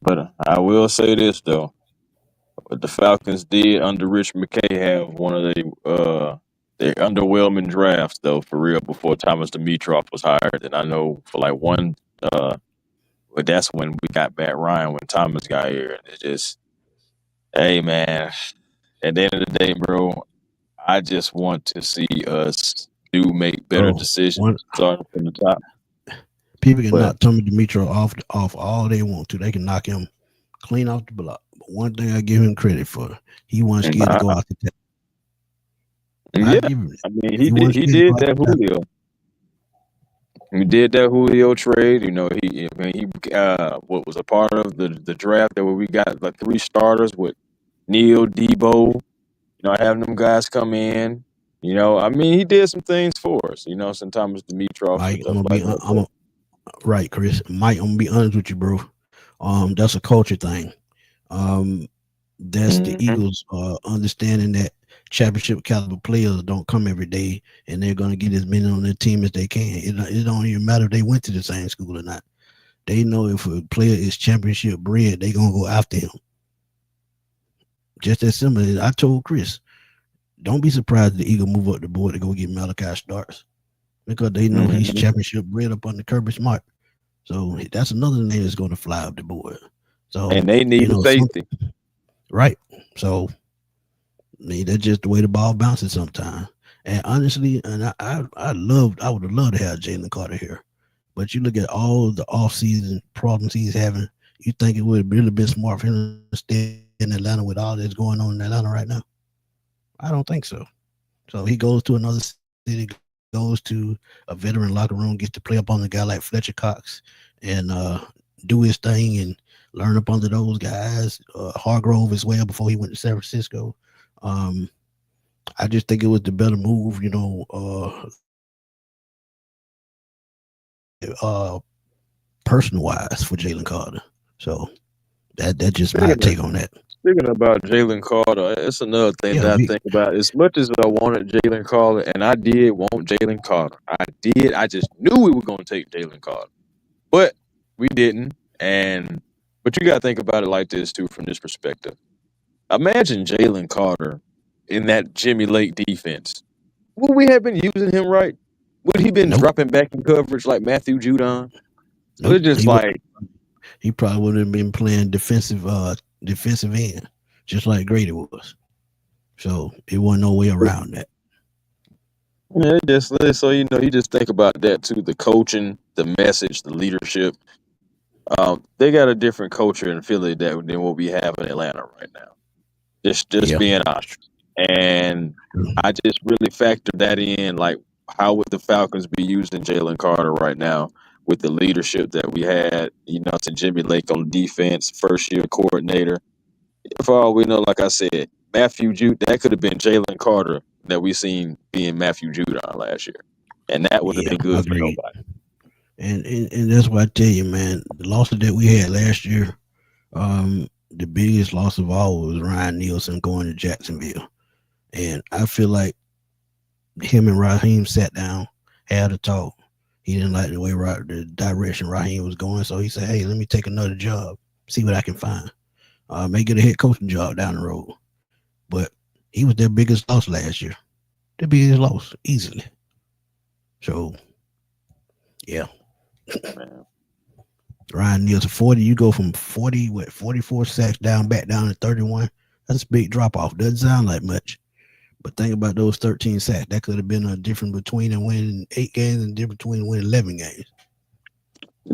But I will say this though, what the Falcons did under Rich McKay have one of their underwhelming drafts though, for real, before Thomas Dimitroff was hired. And I know for like one, but that's when we got Matt Ryan when Thomas got here. And it just, hey man, at the end of the day, bro, I just want to see us do make better Bro, decisions one starting from the top. people can But knock Tommy Dimitrov off all they want to. They can knock him clean off the block. But one thing I give him credit for, he wasn't and scared to go out the top. I yeah, give him I mean he wasn't he scared to did go out that the top. Julio. He did that Julio trade. You know, he what was a part of the draft that where we got like three starters with Neil Debo. You know, having them guys come in. You know, I mean, he did some things for us. You know, sometimes Dimitrov and Mike, stuff like that. But right, Chris. Mike, I'm gonna be honest with you, bro. That's a culture thing. Um, that's the mhm. Eagles understanding that championship caliber players don't come every day, and they're gonna get as many on their team as they can. It don't even matter if they went to the same school or not. They know if a player is championship bred, they gonna go after him. Just as simple. I told Chris, don't be surprised if the Eagles move up the board to go get Malachi Starks because they know he's Mhm. championship bred up under Kirby Smart. So that's another name that's going to fly up the board. So And they need a some safety. right. So that's just the way the ball bounces sometimes. And honestly, and I would have loved to have Jalen Carter here. But you look at all the offseason problems he's having, you think it would have really been smart for him to stay in Atlanta with all that's going on in Atlanta right now? I don't think so. So he goes to another city, goes to a veteran locker room, gets to play up on a guy like Fletcher Cox, and do his thing and learn up under those guys. Hargrove as well before he went to San Francisco. Um, I just think it was the better move, person wise for Jalen Carter. So that's just my Speaking of take on that. speaking about Jalen Carter, it's another thing Yeah, that I think about. As much as I wanted Jalen Carter, and I did want Jalen Carter, I did. I just knew we were going to take Jalen Carter, but we didn't. And but you got to think about it like this too, from this perspective. Imagine Jalen Carter in that Jimmy Lake defense. Would we have been using him right? Would he been nope, dropping back in coverage like Matthew Judon? So nope. it's just like, He probably would have been playing defensive end, just like Grady was. So it wasn't no way around that. yeah, just so you know, you just think about that too. The coaching, the message, the leadership. They got a different culture in Philly than what we have in Atlanta right now. Just Yeah. being honest, and I just really factor that in. Like, how would the Falcons be using Jalen Carter right now with the leadership that we had? You know, to Jimmy Lake on defense, first year coordinator. For all we know, like I said, Matthew Jude, that could have been Jalen Carter that we seen being Matthew Judon last year, and that would have Yeah, been good for agreed. nobody. And that's what I tell you, man. The losses that we had last year, the biggest loss of all was Ryan Nielsen going to Jacksonville. And I feel like him and Raheem sat down, had a talk. He didn't like the direction Raheem was going, so he said, "Hey, let me take another job, see what I can find. May get a head coaching job down the road." But he was their biggest loss last year, the biggest loss easily. So yeah, Man. Ryan Nielsen 40. You go from 44 sacks back down to 31. That's a big drop off. Doesn't sound like much, but think about those 13 sacks. That could have been a difference between and winning 8 games and difference between winning 11 games.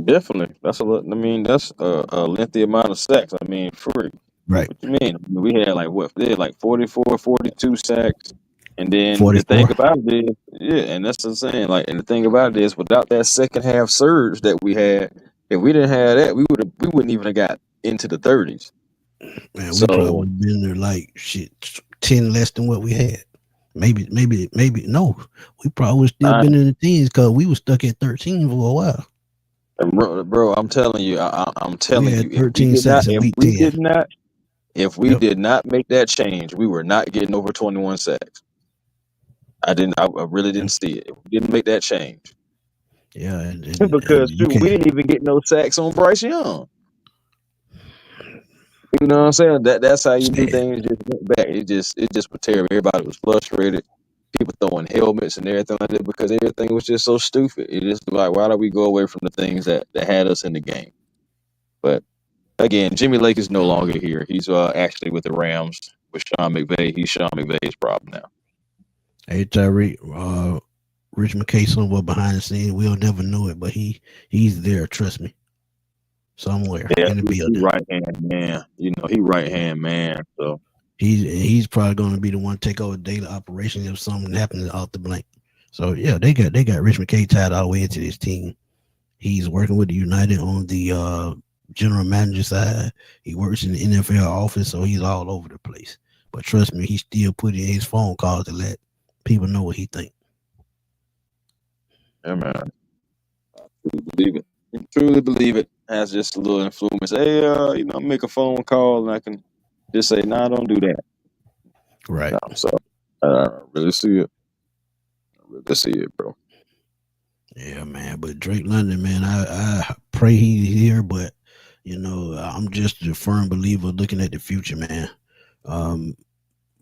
Definitely, that's a lot. I mean, that's a lengthy amount of sacks. I mean, free. Right. What you mean? I mean, we had like what? They had like 44, 42 sacks, and then the thing 44. about it is, yeah, and that's what I'm saying. Like, and the thing about it is, without that second half surge that we had, if we didn't have that, we wouldn't even have got into the 30s. Man, we probably So would have been there like shit 10 less than what we had. Maybe no. We probably would still I been in the teens because we were stuck at 13 for a while. Bro, I'm telling you, I'm We telling you, had 13 sacks in week 10. if we Yep. did not make that change, we were not getting over 21 sacks. I really didn't see it. If we didn't make that change, Yeah, and because you shoot, we can't. didn't even get no sacks on Bryce Young. You know what I'm saying? That's how you knew Sad. things just went back. It just was terrible. Everybody was frustrated. People throwing helmets and everything like that because everything was just so stupid. It just like, why do we go away from the things that had us in the game? But again, Jimmy Lake is no longer here. He's actually with the Rams with Sean McVay. He's Sean McVay's problem now. Hey, Tyreek, Rich McKay somewhere behind the scenes. We'll never know it, but he's there. Trust me, somewhere Yeah, in the he building. right hand man. You know, he right hand man. So He's probably going to be the one to take over daily operations if something happens off the blank. So yeah, they got Rich McKay tied all the way into this team. He's working with the United on the general manager side. He works in the NFL office, so he's all over the place. But trust me, he still put in his phone calls to let people know what he thinks. yeah, man, truly believe it. Truly believe it has just a little influence. Hey, make a phone call and I can just say, nah, don't do that. Right. No, so I really see it. I really see it, bro. Yeah, man. But Drake London, man, I pray he's here, but I'm just a firm believer looking at the future, man. Um,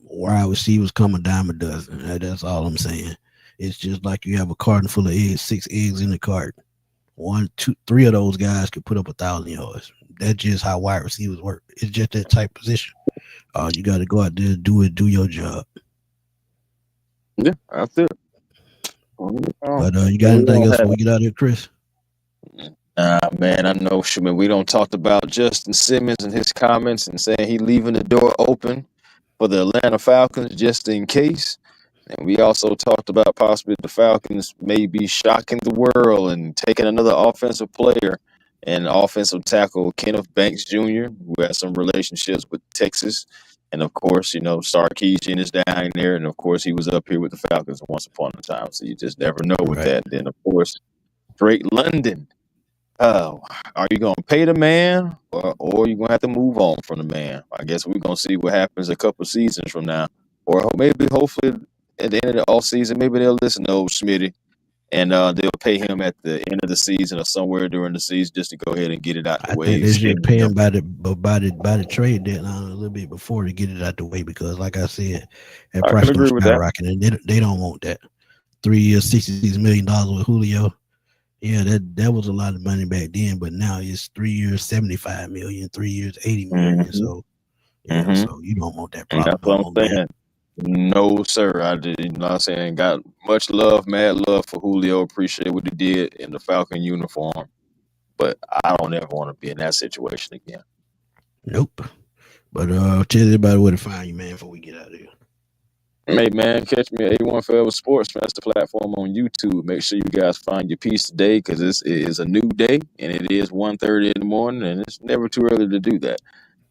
wide receivers come a dime a dozen. That's all I'm saying. It's just like you have a carton full of eggs, 6 eggs in the carton. One, two, three of those guys could put up 1,000 yards. That's just how wide receivers work. It's just that type position. You got to go out there, do your job. Yeah, that's it. But you got We anything don't else have before we get out of here, Chris? Man, I know, Schumann. We don't talked about Justin Simmons and his comments and saying he leaving the door open for the Atlanta Falcons just in case. And we also talked about possibly the Falcons may be shocking the world and taking another offensive player and offensive tackle Kenneth Banks Jr., who has some relationships with Texas. And of course, Sarkisian is down there. And of course, he was up here with the Falcons once upon a time. So you just never know with Right. that. Then, of course, Drake London. Oh, are you gonna pay the man, or you gonna have to move on from the man? I guess we're gonna see what happens a couple seasons from now, or maybe hopefully at the end of the off season, maybe they'll listen to old Smitty and they'll pay him at the end of the season or somewhere during the season just to go ahead and get it out the I think way. they should pay him by the trade deadline a little bit before to get it out the way because, like I said, that I price can gonna agree with that. skyrocket, and they don't want that. 3 years, $66 million with Julio. Yeah, that was a lot of money back then, but now it's 3 years, 75 million, 3 years, 80 million. hmm So yeah, hmm so you don't want that And problem that's no what more, I'm man. saying. No, sir. I did. You know what I'm saying? Got much love, mad love for Julio. Appreciate what he did in the Falcon uniform. But I don't ever want to be in that situation again. Nope. But tell everybody where to find you, man, before we get out of here. Hey man, catch me at A1 Forever Sports. That's the platform on YouTube. Make sure you guys find your piece today because this is a new day and it is 1:30 in the morning and it's never too early to do that.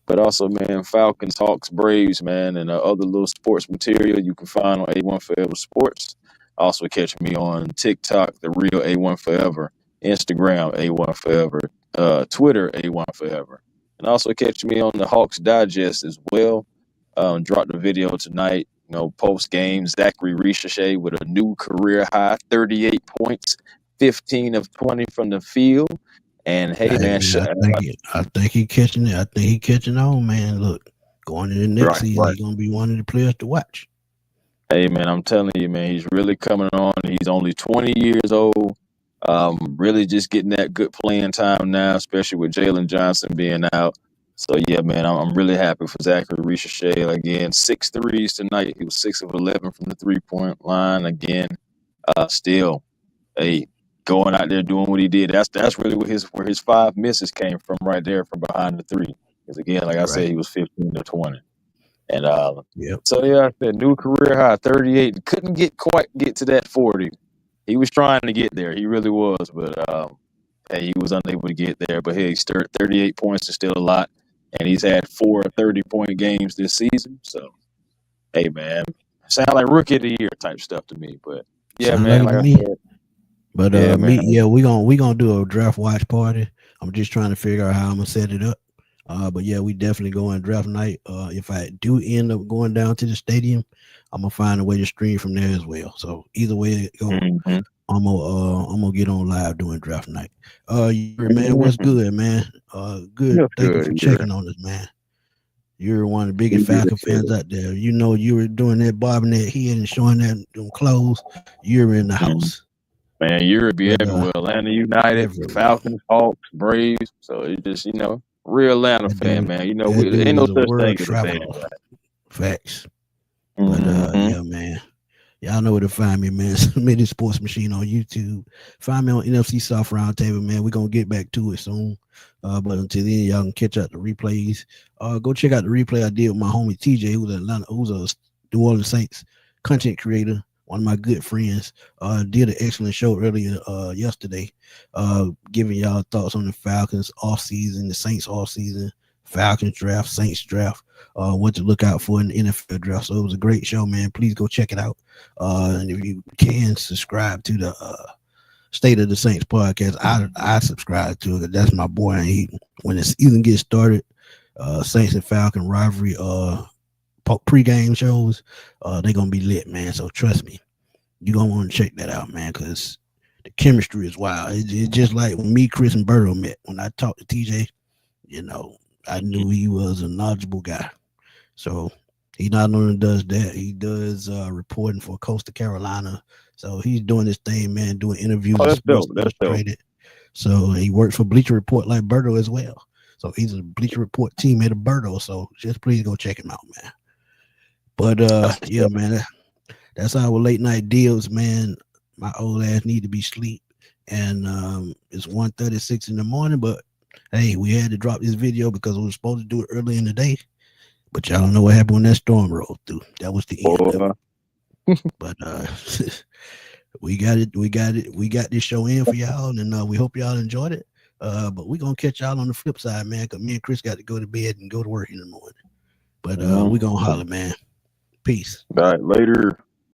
But also, man, Falcons, Hawks, Braves, man, and other little sports material you can find on A1 Forever Sports. Also, catch me on TikTok, The Real A1 Forever, Instagram, A1 Forever, Twitter, A1 Forever. And also catch me on the Hawks Digest as well. Dropped the video tonight, post game. Zachary Ricochet with a new career high 38 points, 15 of 20 from the field. And hey, Hey man, man, I think he catching it. I think he catching on, man. Look, going into the next right, season, right. he's gonna be one of the players to watch. Hey man, I'm telling you, man, he's really coming on. He's only 20 years old. Really just getting that good playing time now, especially with Jalen Johnson being out. So yeah, man, I'm really happy for Zachary Ricochet. Again, 6 threes tonight. He was 6 of 11 from the 3-point line. Again, still, hey, going out there doing what he did. That's really where his 5 misses came from right there from behind the three. Because again, like I said, Right. he was 15 to 20. And Yep. so yeah, I said new career high 38. Couldn't quite get to that 40. He was trying to get there. He really was, but hey, he was unable to get there. But hey, he stirred 38 points is still a lot, and he's had 4 30-point games this season. So hey, man, sound like rookie of the year type stuff to me. But yeah, Sound like man, it to like I me. said, But Yeah, man. we gonna do a draft watch party. I'm just trying to figure out how I'm gonna set it up. But yeah, we definitely go on draft night. If I do end up going down to the stadium, I'm gonna find a way to stream from there as well. So either way it go, Hmm. I'm gonna get on live doing draft night. Yuri, man, what's Hmm. good, man? Good. That's Thank you good. for You're, checking on us, man. You're one of the biggest you Falcon good. fans out there. You know you were doing that bobbing that head and showing that them clothes. You're in the Mhm. house. Man, Europe be But everywhere. Atlanta United, everywhere. Falcons, Hawks, Braves. So it's just, real Atlanta That fan, dude man. that There ain't dude no is a such thing world as a bad traveler. Facts. But guy. yeah, man. Y'all know where to find me, man. Submitted Sports Machine on YouTube. Find me on NFC Soft Roundtable, man. We're gonna get back to it soon. But until then, y'all can catch out the replays. Go check out the replay I did with my homie TJ, who's a New Orleans Saints content creator, one of my good friends. Did an excellent show earlier yesterday, giving y'all thoughts on the Falcons off season, the Saints off season, Falcons draft, Saints draft, what to look out for in the NFL draft. So it was a great show, man. Please go check it out. And if you can subscribe to the State of the Saints podcast, I subscribe to it. That's my boy. And when the season gets started, Saints and Falcon rivalry pregame shows, they're gonna be lit, man. So trust me, you're gonna want to check that out, man, because the chemistry is wild. It's just like when me, Chris, and Berto met. When I talked to TJ, you know, I knew he was a knowledgeable guy. So he not only does that, he does reporting for Coastal Carolina. So he's doing this thing, man, doing interviews Oh, with that's Sports dope. That's dope. Illustrated. So he works for Bleacher Report like Berto as well. So he's a Bleacher Report teammate of Berto. So just please go check him out, man. But That's what's yeah, up. man, that's our late night deals, man. My old ass need to be sleep. And it's 1:36 in the morning, but hey, we had to drop this video because we were supposed to do it early in the day. But y'all don't know what happened when that storm rolled through. That was the end of it. Boy, But we got this show in for y'all, and we hope y'all enjoyed it. But we gonna catch y'all on the flip side, man, because me and Chris got to go to bed and go to work in the morning. But we gonna holler, man. Peace. all right, later.